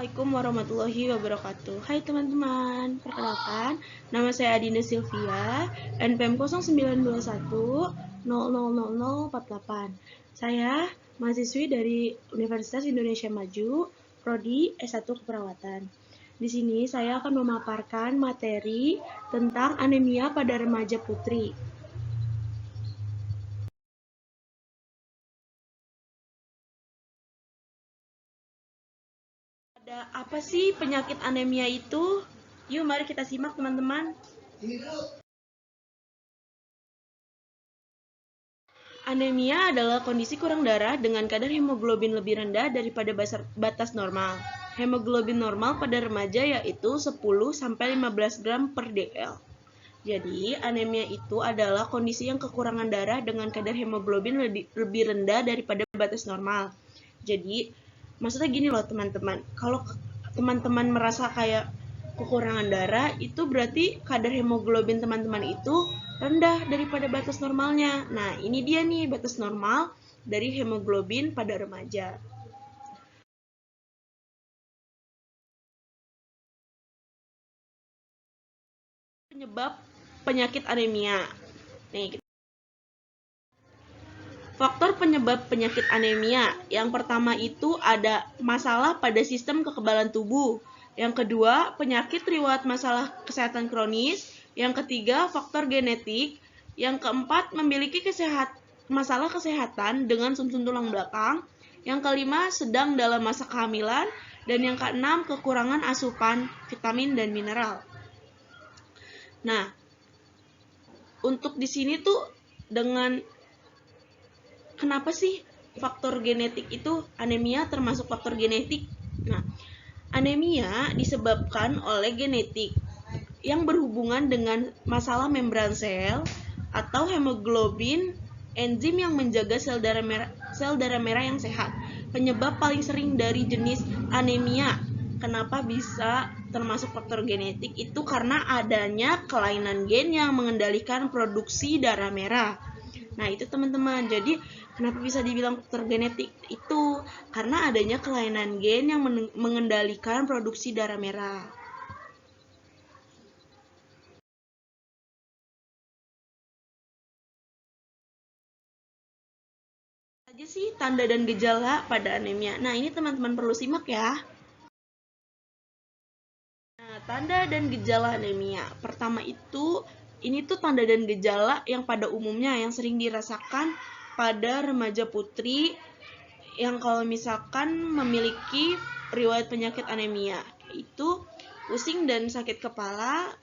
Assalamualaikum warahmatullahi wabarakatuh. Hai teman-teman, perkenalkan, nama saya Adinda Sylvia, NPM 0921000048. Saya mahasiswi dari Universitas Indonesia Maju, Prodi S1 Keperawatan. Di sini saya akan memaparkan materi tentang anemia pada remaja putri. Ada apa sih penyakit anemia itu? Yuk mari kita simak teman-teman. Anemia adalah kondisi kurang darah dengan kadar hemoglobin lebih rendah daripada batas normal. Hemoglobin normal pada remaja yaitu 10-15 gram per dl. Jadi, anemia itu adalah kondisi yang kekurangan darah dengan kadar hemoglobin lebih rendah daripada batas normal. Jadi, maksudnya gini loh teman-teman, kalau teman-teman merasa kayak kekurangan darah, itu berarti kadar hemoglobin teman-teman itu rendah daripada batas normalnya. Nah, ini dia nih batas normal dari hemoglobin pada remaja. Penyebab penyakit anemia. Nih, faktor penyebab penyakit anemia. Yang pertama itu ada masalah pada sistem kekebalan tubuh. Yang kedua, penyakit riwayat masalah kesehatan kronis. Yang ketiga, faktor genetik. Yang keempat, memiliki masalah kesehatan dengan sumsum tulang belakang. Yang kelima, sedang dalam masa kehamilan. Dan yang keenam, kekurangan asupan vitamin dan mineral. Nah, untuk di sini tuh dengan kenapa sih faktor genetik itu anemia termasuk faktor genetik? Nah, anemia disebabkan oleh genetik yang berhubungan dengan masalah membran sel atau hemoglobin, enzim yang menjaga sel darah merah yang sehat. Penyebab paling sering dari jenis anemia, kenapa bisa termasuk faktor genetik itu karena adanya kelainan gen yang mengendalikan produksi darah merah. Nah, itu teman-teman. Jadi, kenapa bisa dibilang faktor genetik? Itu karena adanya kelainan gen yang mengendalikan produksi darah merah. Aja sih tanda dan gejala pada anemia. Nah, ini teman-teman perlu simak ya. Nah, tanda dan gejala anemia. Pertama itu, ini tuh tanda dan gejala yang pada umumnya yang sering dirasakan pada remaja putri yang kalau misalkan memiliki riwayat penyakit anemia. Itu pusing dan sakit kepala,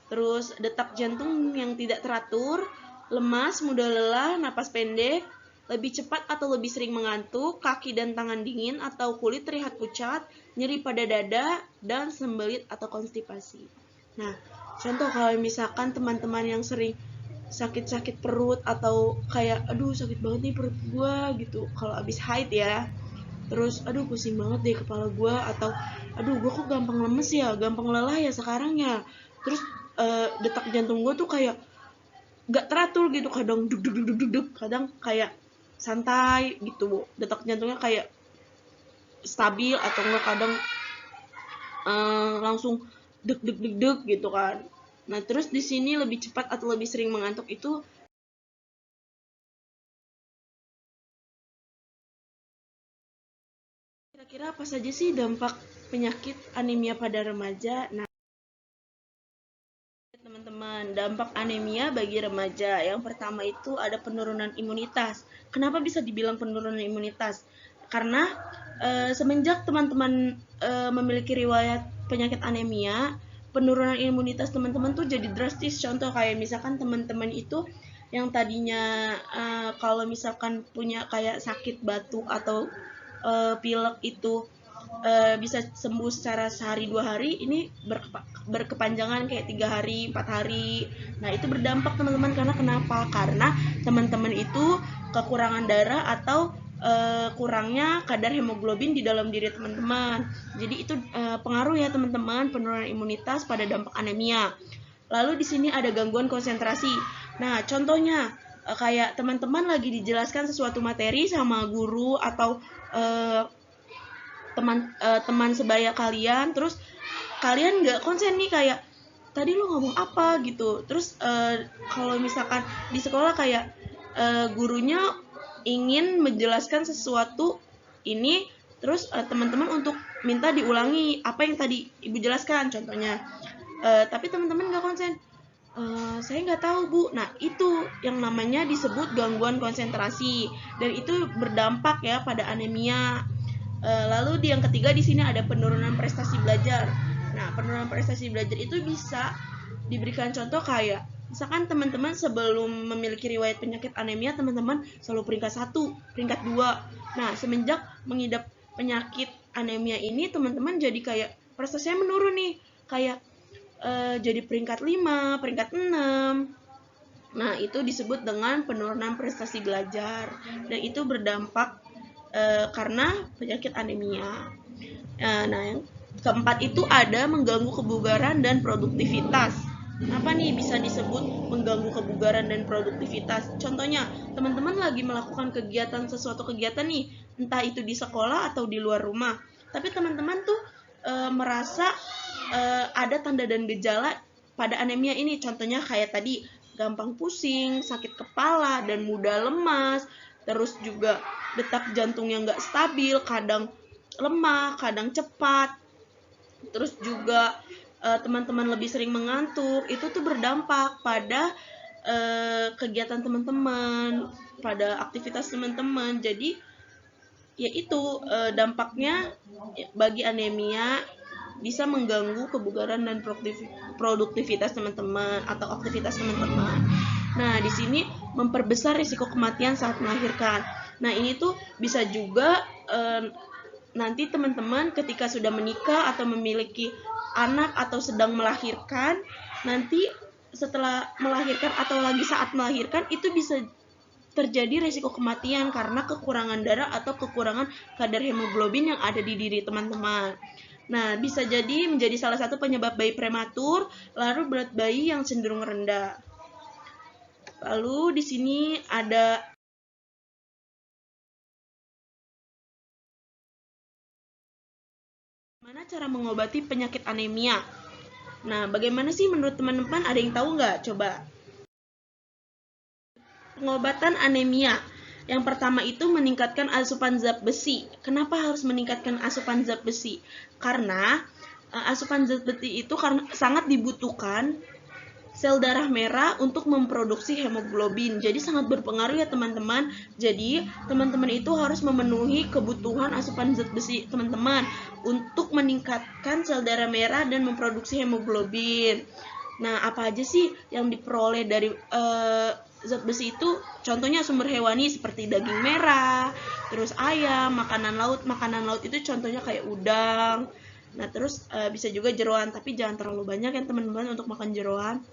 terus detak jantung yang tidak teratur, lemas, mudah lelah, napas pendek, lebih cepat atau lebih sering mengantuk, kaki dan tangan dingin atau kulit terlihat pucat, nyeri pada dada, dan sembelit atau konstipasi. Nah, contoh kalau misalkan teman-teman yang sering sakit-sakit perut atau kayak aduh sakit banget nih perut gue gitu kalau abis haid ya, terus aduh pusing banget deh kepala gue, atau aduh gue kok gampang lemes ya, gampang lelah ya sekarang ya, terus detak jantung gue tuh kayak gak teratur gitu, kadang duk duk duk duk duk, kadang kayak santai gitu, detak jantungnya kayak stabil atau enggak kadang langsung deg deg deg deg gitu kan. Nah, terus di sini lebih cepat atau lebih sering mengantuk itu kira-kira apa saja sih dampak penyakit anemia pada remaja? Nah, teman-teman, dampak anemia bagi remaja. Yang pertama itu ada penurunan imunitas. Kenapa bisa dibilang penurunan imunitas? Karena semenjak teman-teman memiliki riwayat penyakit anemia, penurunan imunitas teman-teman tuh jadi drastis. Contoh kayak misalkan teman-teman itu yang tadinya kalau misalkan punya kayak sakit batuk atau pilek itu bisa sembuh secara sehari 2 hari, ini berkepanjangan kayak 3 hari 4 hari. Nah, itu berdampak teman-teman, karena kenapa? Karena teman-teman itu kekurangan darah atau kurangnya kadar hemoglobin di dalam diri teman-teman. Jadi itu pengaruh ya teman-teman, penurunan imunitas pada dampak anemia. Lalu di sini ada gangguan konsentrasi. Nah, contohnya kayak teman-teman lagi dijelaskan sesuatu materi sama guru atau teman sebaya kalian, terus kalian nggak konsen nih kayak tadi lu ngomong apa gitu. Terus kalau misalkan di sekolah kayak gurunya ingin menjelaskan sesuatu ini, terus teman-teman untuk minta diulangi apa yang tadi ibu jelaskan contohnya, tapi teman-teman nggak konsen. Saya nggak tahu bu. Nah itu yang namanya disebut gangguan konsentrasi dan itu berdampak ya pada anemia. Lalu yang ketiga di sini ada penurunan prestasi belajar. Nah penurunan prestasi belajar itu bisa diberikan contoh kayak misalkan teman-teman sebelum memiliki riwayat penyakit anemia teman-teman selalu peringkat 1, peringkat 2. Nah semenjak mengidap penyakit anemia ini teman-teman jadi kayak prestasinya menurun nih, kayak jadi peringkat 5, peringkat 6. Nah, itu disebut dengan penurunan prestasi belajar dan itu berdampak karena penyakit anemia. Nah, yang keempat itu ada mengganggu kebugaran dan produktivitas. Apa nih bisa disebut mengganggu kebugaran dan produktivitas? Contohnya, teman-teman lagi melakukan sesuatu kegiatan nih, entah itu di sekolah atau di luar rumah. Tapi teman-teman tuh merasa ada tanda dan gejala pada anemia ini. Contohnya kayak tadi, gampang pusing, sakit kepala, dan mudah lemas. Terus juga detak jantung yang nggak stabil, kadang lemah, kadang cepat. Terus juga teman-teman lebih sering mengantuk. Itu tuh berdampak pada kegiatan teman-teman, pada aktivitas teman-teman. Jadi yaitu dampaknya bagi anemia bisa mengganggu kebugaran dan produktivitas teman-teman atau aktivitas teman-teman. Nah, di sini memperbesar risiko kematian saat melahirkan. Nah, ini tuh bisa juga nanti teman-teman ketika sudah menikah atau memiliki anak atau sedang melahirkan, nanti setelah melahirkan atau lagi saat melahirkan itu bisa terjadi risiko kematian karena kekurangan darah atau kekurangan kadar hemoglobin yang ada di diri teman-teman. Nah, bisa jadi menjadi salah satu penyebab bayi prematur, lalu berat bayi yang cenderung rendah. Lalu di sini ada bagaimana cara mengobati penyakit anemia. Nah, bagaimana sih menurut teman-teman? Ada yang tahu nggak? Coba. Pengobatan anemia. Yang pertama itu meningkatkan asupan zat besi. Kenapa harus meningkatkan asupan zat besi? Karena asupan zat besi itu sangat dibutuhkan sel darah merah untuk memproduksi hemoglobin. Jadi sangat berpengaruh ya teman-teman. Jadi teman-teman itu harus memenuhi kebutuhan asupan zat besi teman-teman untuk meningkatkan sel darah merah dan memproduksi hemoglobin. Nah, apa aja sih yang diperoleh dari zat besi itu? Contohnya sumber hewani seperti daging merah, terus ayam, makanan laut. Makanan laut itu contohnya kayak udang. Nah, terus bisa juga jeroan, tapi jangan terlalu banyak ya teman-teman untuk makan jeroan.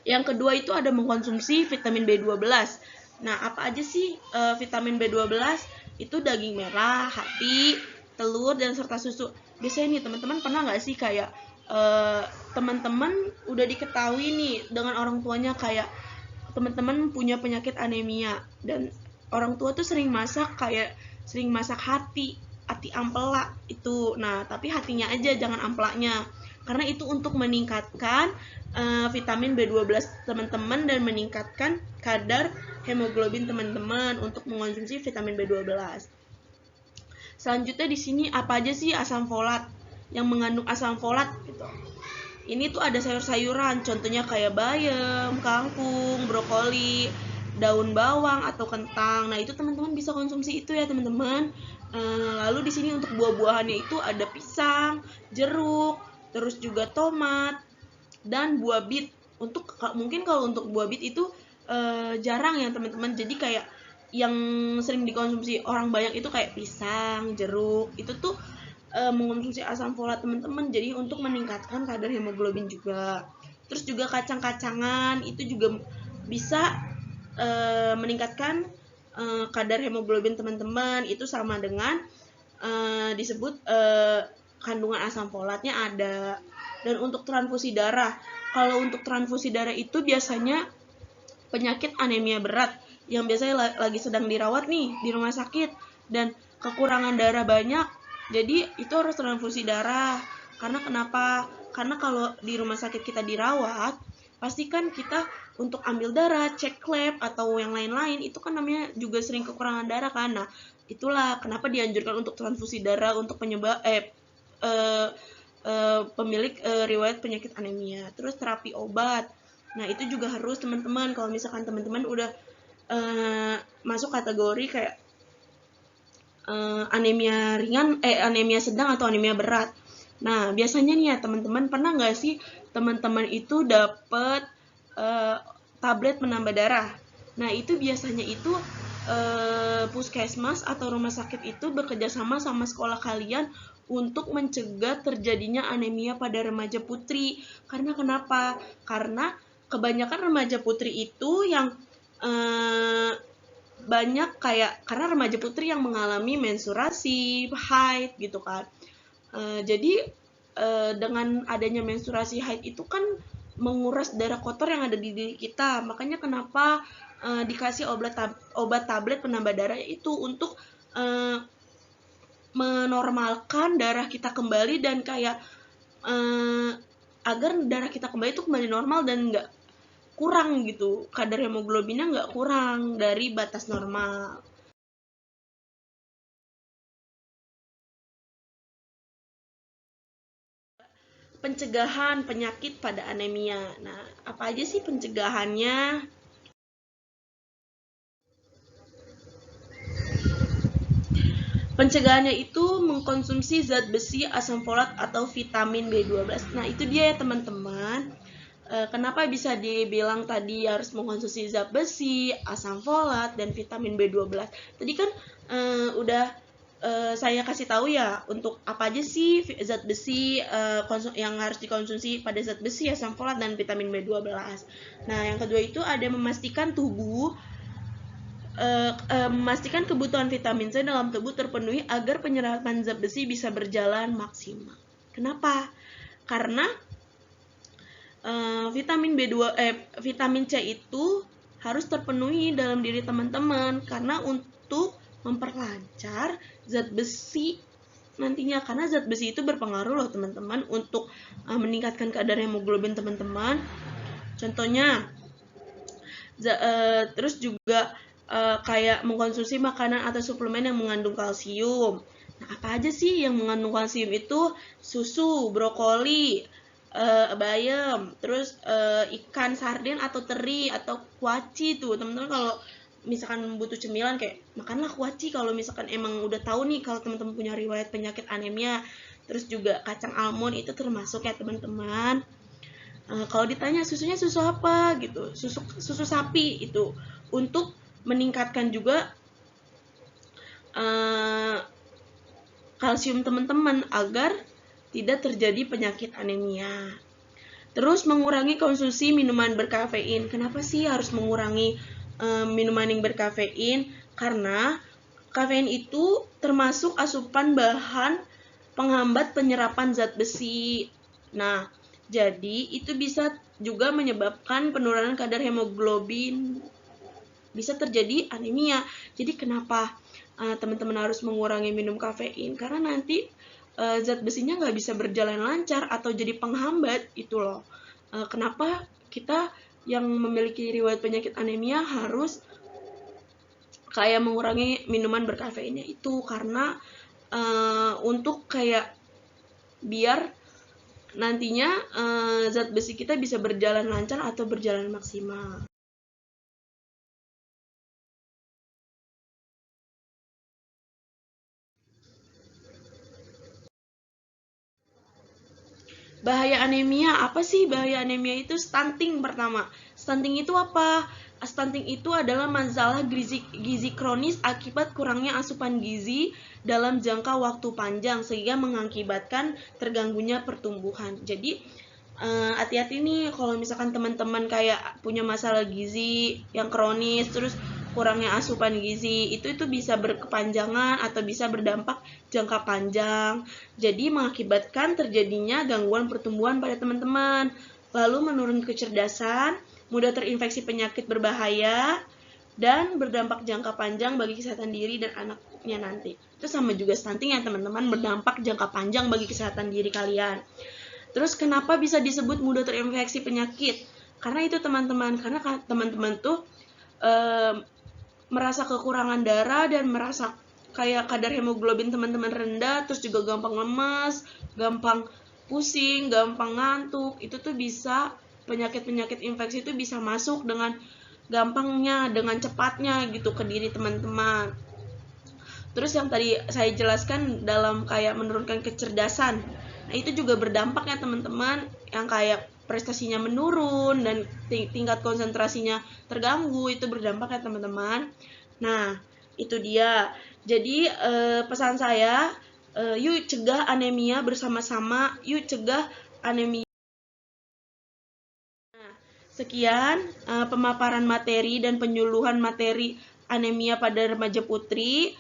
Yang kedua itu ada mengkonsumsi vitamin B12. Nah, apa aja sih vitamin B12? Itu daging merah, hati, telur, dan serta susu. Biasanya nih teman-teman pernah nggak sih kayak teman-teman udah diketahui nih dengan orang tuanya kayak teman-teman punya penyakit anemia dan orang tua tuh sering masak hati ampela itu. Nah, tapi hatinya aja jangan ampelanya. Karena itu untuk meningkatkan vitamin B12 teman-teman dan meningkatkan kadar hemoglobin teman-teman untuk mengonsumsi vitamin B12. Selanjutnya di sini apa aja sih asam folat yang mengandung asam folat gitu. Ini tuh ada sayur-sayuran, contohnya kayak bayam, kangkung, brokoli, daun bawang atau kentang. Nah, itu teman-teman bisa konsumsi itu ya, teman-teman. Lalu di sini untuk buah-buahannya itu ada pisang, jeruk, terus juga tomat dan buah bit. Mungkin kalau untuk buah bit itu jarang ya, teman-teman. Jadi kayak yang sering dikonsumsi orang banyak itu kayak pisang, jeruk. Itu tuh mengonsumsi asam folat teman-teman, jadi untuk meningkatkan kadar hemoglobin juga. Terus juga kacang-kacangan itu juga bisa meningkatkan kadar hemoglobin teman-teman. Itu sama dengan disebut kandungan asam folatnya ada. Dan untuk transfusi darah, kalau untuk transfusi darah itu biasanya penyakit anemia berat yang biasanya lagi sedang dirawat nih di rumah sakit dan kekurangan darah banyak. Jadi itu harus transfusi darah. Karena kenapa? Karena kalau di rumah sakit kita dirawat, pastikan kita untuk ambil darah, cek lab atau yang lain-lain itu kan namanya juga sering kekurangan darah kan. Nah, itulah kenapa dianjurkan untuk transfusi darah untuk penyebab pemilik riwayat penyakit anemia. Terus terapi obat. Nah, itu juga harus teman-teman kalau misalkan teman-teman udah masuk kategori kayak anemia ringan, anemia sedang atau anemia berat. Nah, biasanya nih ya teman-teman, pernah nggak sih teman-teman itu dapat tablet penambah darah? Nah, itu biasanya itu puskesmas atau rumah sakit itu bekerjasama sama sekolah kalian untuk mencegah terjadinya anemia pada remaja putri. Karena kenapa? Karena kebanyakan remaja putri itu yang banyak kayak karena remaja putri yang mengalami menstruasi, haid gitu kan. Jadi dengan adanya menstruasi haid itu kan menguras darah kotor yang ada di diri kita. Makanya kenapa dikasih obat tablet penambah darah itu untuk menormalkan darah kita kembali dan kayak agar darah kita kembali itu kembali normal dan nggak kurang gitu, kadar hemoglobinnya nggak kurang dari batas normal. Pencegahan penyakit pada anemia. Nah, apa aja sih pencegahannya? Pencegahannya itu mengkonsumsi zat besi, asam folat, atau vitamin B12. Nah, itu dia ya teman-teman. Kenapa bisa dibilang tadi harus mengkonsumsi zat besi, asam folat, dan vitamin B12? Tadi kan udah saya kasih tahu ya untuk apa aja sih zat besi yang harus dikonsumsi pada zat besi, asam folat, dan vitamin B12. Nah, yang kedua itu ada memastikan memastikan kebutuhan vitamin C dalam tubuh terpenuhi agar penyerapan zat besi bisa berjalan maksimal. Kenapa? Karena vitamin C itu harus terpenuhi dalam diri teman-teman karena untuk memperlancar zat besi nantinya, karena zat besi itu berpengaruh loh teman-teman untuk meningkatkan kadar hemoglobin teman-teman. Contohnya terus juga kayak mengkonsumsi makanan atau suplemen yang mengandung kalsium. Nah, apa aja sih yang mengandung kalsium itu? Susu, brokoli, bayam, terus ikan sardin atau teri atau kuaci tuh. Teman-teman kalau misalkan butuh cemilan kayak makanlah kuaci kalau misalkan emang udah tahu nih kalau teman-teman punya riwayat penyakit anemia. Terus juga kacang almond itu termasuk ya teman-teman. Kalau ditanya susunya susu apa gitu, susu sapi itu untuk meningkatkan juga kalsium teman-teman agar tidak terjadi penyakit anemia. Terus mengurangi konsumsi minuman berkafein. Kenapa sih harus mengurangi minuman yang berkafein? Karena kafein itu termasuk asupan bahan penghambat penyerapan zat besi. Nah, jadi itu bisa juga menyebabkan penurunan kadar hemoglobin, bisa terjadi anemia. Jadi kenapa teman-teman harus mengurangi minum kafein? Karena nanti zat besinya nggak bisa berjalan lancar atau jadi penghambat itu loh. Kenapa kita yang memiliki riwayat penyakit anemia harus kayak mengurangi minuman berkafeinnya itu karena untuk kayak biar nantinya zat besi kita bisa berjalan lancar atau berjalan maksimal. Bahaya anemia, apa sih bahaya anemia itu? Stunting pertama. Stunting itu apa? Stunting itu adalah masalah gizi kronis akibat kurangnya asupan gizi dalam jangka waktu panjang sehingga mengakibatkan terganggunya pertumbuhan. Jadi hati-hati nih kalau misalkan teman-teman kayak punya masalah gizi yang kronis terus kurangnya asupan gizi itu bisa berkepanjangan atau bisa berdampak jangka panjang. Jadi mengakibatkan terjadinya gangguan pertumbuhan pada teman-teman. Lalu menurun kecerdasan, mudah terinfeksi penyakit berbahaya, dan berdampak jangka panjang bagi kesehatan diri dan anaknya nanti. Itu sama juga stunting ya teman-teman, berdampak jangka panjang bagi kesehatan diri kalian. Terus kenapa bisa disebut mudah terinfeksi penyakit? Karena itu teman-teman, karena teman-teman tuh merasa kekurangan darah dan merasa kayak kadar hemoglobin teman-teman rendah, terus juga gampang lemas, gampang pusing, gampang ngantuk. Itu tuh bisa penyakit-penyakit infeksi itu bisa masuk dengan gampangnya, dengan cepatnya gitu ke diri teman-teman. Terus yang tadi saya jelaskan dalam kayak menurunkan kecerdasan. Nah, itu juga berdampak ya teman-teman, yang kayak prestasinya menurun dan tingkat konsentrasinya terganggu, itu berdampak ya teman-teman. Nah, itu dia. Jadi pesan saya, yuk cegah anemia bersama-sama, yuk cegah anemia. Nah, sekian pemaparan materi dan penyuluhan materi anemia pada remaja putri.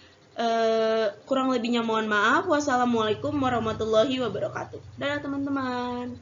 Kurang lebihnya mohon maaf. Wassalamualaikum warahmatullahi wabarakatuh. Dadah teman-teman.